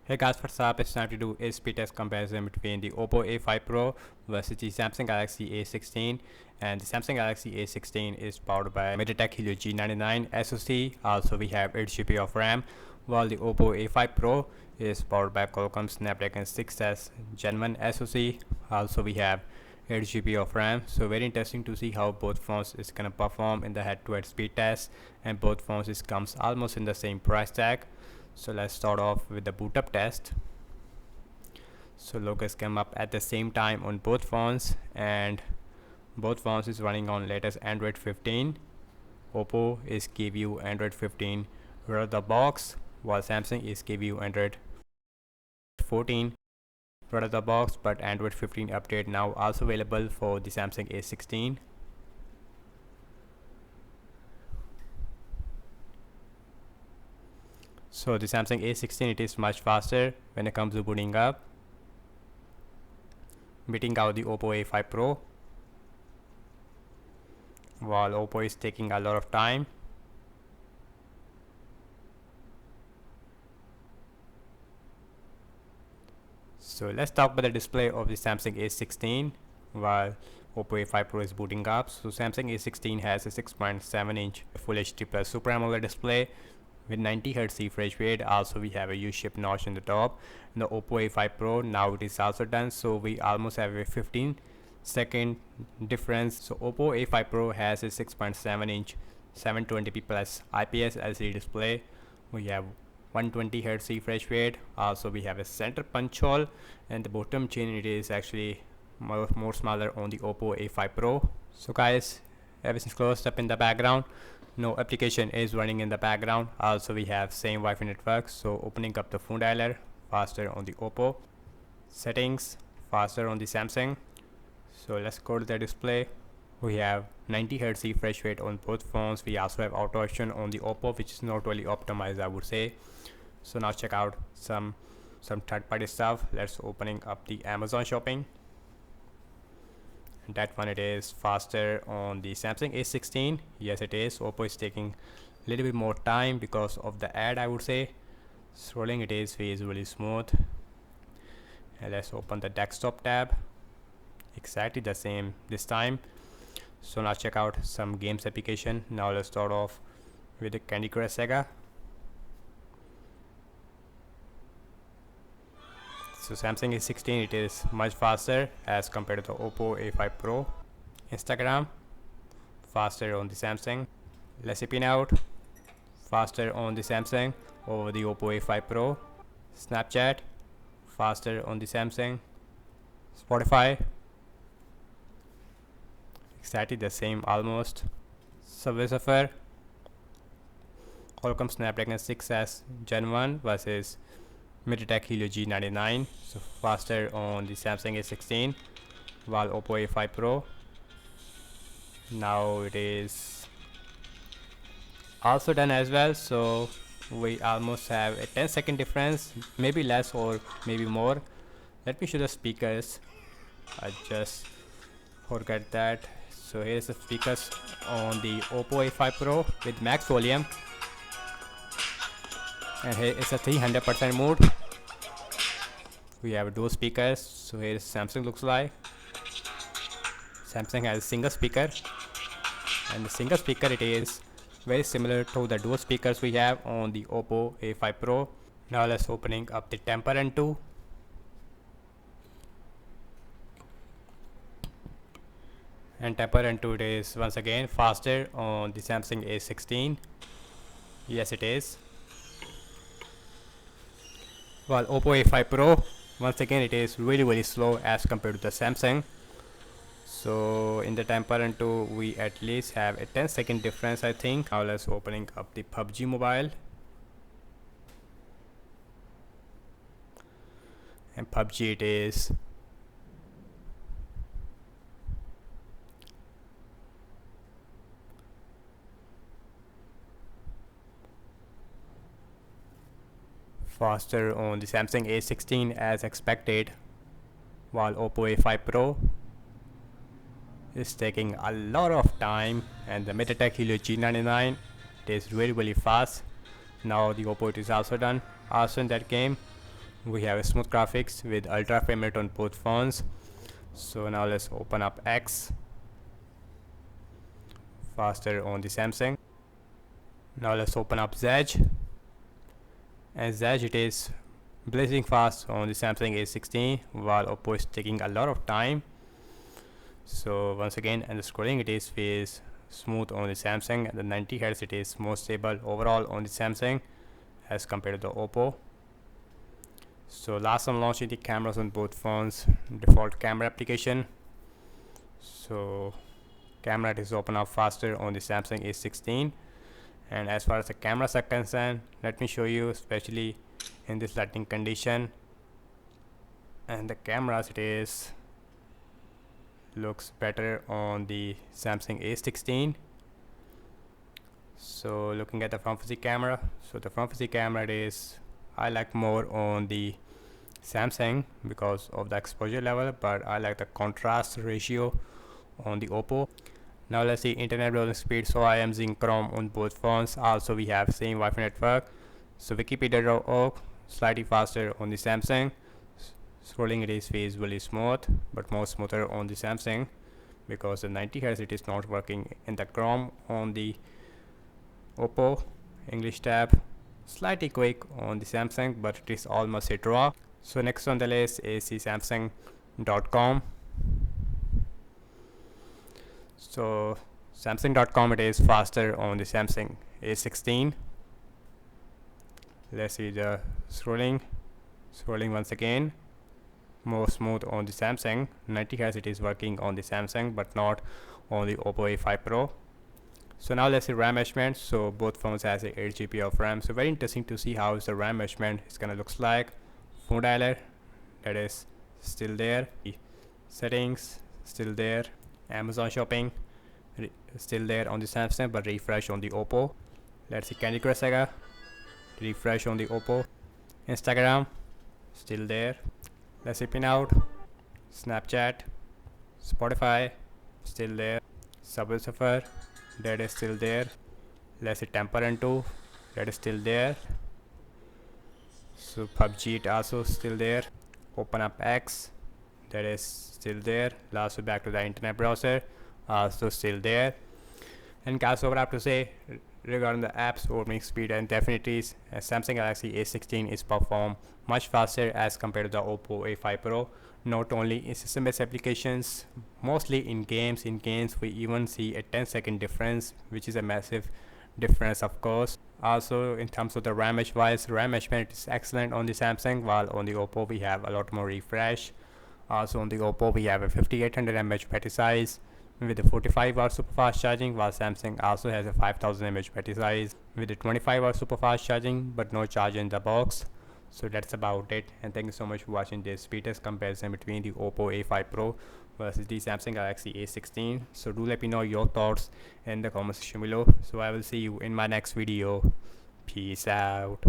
Hey guys, what's up? It's time to do a speed test comparison between the Oppo A5 Pro versus the Samsung Galaxy A16. And the Samsung Galaxy A16 is powered by MediaTek Helio G99 SoC. Also, we have 8 GB of RAM, while the Oppo A5 Pro is powered by Qualcomm Snapdragon 6S Gen 1 SoC. Also, we have 8 GB of RAM. So very interesting to see how both phones is gonna perform in the head-to-head speed test, and both phones is comes almost in the same price tag. So let's start off with the boot up test. So logos come up at the same time on both phones, and both phones is running on latest Android 15. Oppo is give you Android 15 right out of the box, while Samsung is give you Android 14 right out of the box, but Android 15 update now also available for the Samsung A16. So the Samsung A16, it is much faster when it comes to booting up, beating out the Oppo A5 Pro, while Oppo is taking a lot of time. So let's talk about the display of the Samsung A16 while Oppo A5 Pro is booting up. So Samsung A16 has a 6.7-inch Full HD Plus Super AMOLED display with 90Hz refresh rate. Also, we have a U-shaped notch in the top. In the Oppo A5 Pro, now it is also done, so we almost have a 15-second difference. So Oppo A5 Pro has a 6.7-inch 720p plus IPS LCD display. We have 120Hz refresh rate. Also, we have a center punch hole, and the bottom chain, it is actually more smaller on the Oppo A5 Pro. So guys, everything's closed up in the background. No application is running in the background. Also, we have same Wi-Fi network. So opening up the phone dialer, faster on the Oppo. Settings, faster on the Samsung. So let's go to the display. We have 90Hz refresh rate on both phones. We also have auto action on the Oppo, which is not really optimized, I would say. So now check out some third-party stuff. Let's opening up the Amazon shopping. That one, it is faster on the Samsung A16. Yes, it is. Oppo is taking a little bit more time because of the ad, I would say. Scrolling, it is really smooth. And let's open the desktop tab. Exactly the same this time. So now check out some games application. Now let's start off with the Candy Crush Saga. So Samsung A16, it is much faster as compared to the Oppo A5 Pro. Instagram, faster on the Samsung. Let's pin out, faster on the Samsung over the Oppo A5 Pro. Snapchat, faster on the Samsung. Spotify, exactly the same almost. Subway Surfer, Qualcomm Snapdragon 6S Gen 1 versus MediaTek Helio G99, so faster on the Samsung A16, while Oppo A5 Pro, now it is also done as well. So we almost have a 10-second difference, maybe less or maybe more. Let me show the speakers. I just forget that. So here's the speakers on the Oppo A5 Pro with max volume, and here is a 300% mode. We have dual speakers. So here Samsung looks like. Samsung has a single speaker, and the single speaker, it is very similar to the dual speakers we have on the Oppo A5 Pro. Now let's opening up the Temper N2. And Temper N2, it is once again faster on the Samsung A16. Yes, it is. While Oppo A5 Pro, once again, it is really slow as compared to the Samsung. So in the Temper N2, we at least have a 10-second difference, I think. Now let's opening up the PUBG Mobile. And PUBG, it is faster on the Samsung A16 as expected, while Oppo A5 Pro is taking a lot of time, and the MediaTek Helio G99, it is really fast. Now the Oppo, it is also done. Also in that game, we have a smooth graphics with ultra frame rate on both phones. So now let's open up X, faster on the Samsung. Now let's open up Z, and Z it is blazing fast on the Samsung A16, while Oppo is taking a lot of time. So once again, and the scrolling it is smooth on the Samsung, and the 90 Hz it is more stable overall on the Samsung as compared to the Oppo. So last I'm launching the cameras on both phones, default camera application. So camera it is open up faster on the Samsung A16, and as far as the cameras are concerned, let me show you, especially in this lighting condition. And the cameras it is looks better on the Samsung A16. So looking at the front facing camera, so the front facing camera it is I like more on the Samsung because of the exposure level, but I like the contrast ratio on the Oppo. Now let's see internet browsing speed. So I am using Chrome on both phones. Also we have same Wi-Fi network. So Wikipedia.org slightly faster on the Samsung. Scrolling it is visually smooth, but more smoother on the Samsung because the 90 Hz it is not working in the Chrome on the Oppo. English tab slightly quick on the Samsung, but it is almost a draw. So next on the list is the Samsung.com. So Samsung.com it is faster on the Samsung A16. Let's see the scrolling once again, more smooth on the Samsung. 90 Hz it is working on the Samsung, but not on the Oppo A5 Pro. So now let's see RAM measurement. So both phones has a 8 GB of RAM. So very interesting to see how is the RAM measurement is gonna looks like. Phone dialer that is still there. Settings still there. Amazon shopping still there on the Samsung, but refresh on the Oppo. Let's see Candy Crush Saga, refresh on the Oppo. Instagram still there. Let's see Pinout, Snapchat, Spotify still there. Subway Surfer that is still there. Let's see Temple Run 2 that is still there. So PUBG it also still there. Open up X that is still there. Last back to the internet browser, also still there. And guys, what I have to say regarding the apps opening speed and definities, Samsung Galaxy A16 is perform much faster as compared to the Oppo A5 Pro. Not only in system-based applications, mostly in games. In games we even see a 10-second difference, which is a massive difference of course. Also in terms of the RAM wise, RAM measurement is excellent on the Samsung, while on the Oppo we have a lot more refresh. Also on the Oppo we have a 5800 mAh battery size with a 45 watt super fast charging, while Samsung also has a 5000 mAh battery size with a 25 watt super fast charging, but no charger in the box. So that's about it, and thank you so much for watching this speed test comparison between the Oppo A5 Pro versus the Samsung Galaxy A16. So do let me know your thoughts in the comment section below. So I will see you in my next video. Peace out.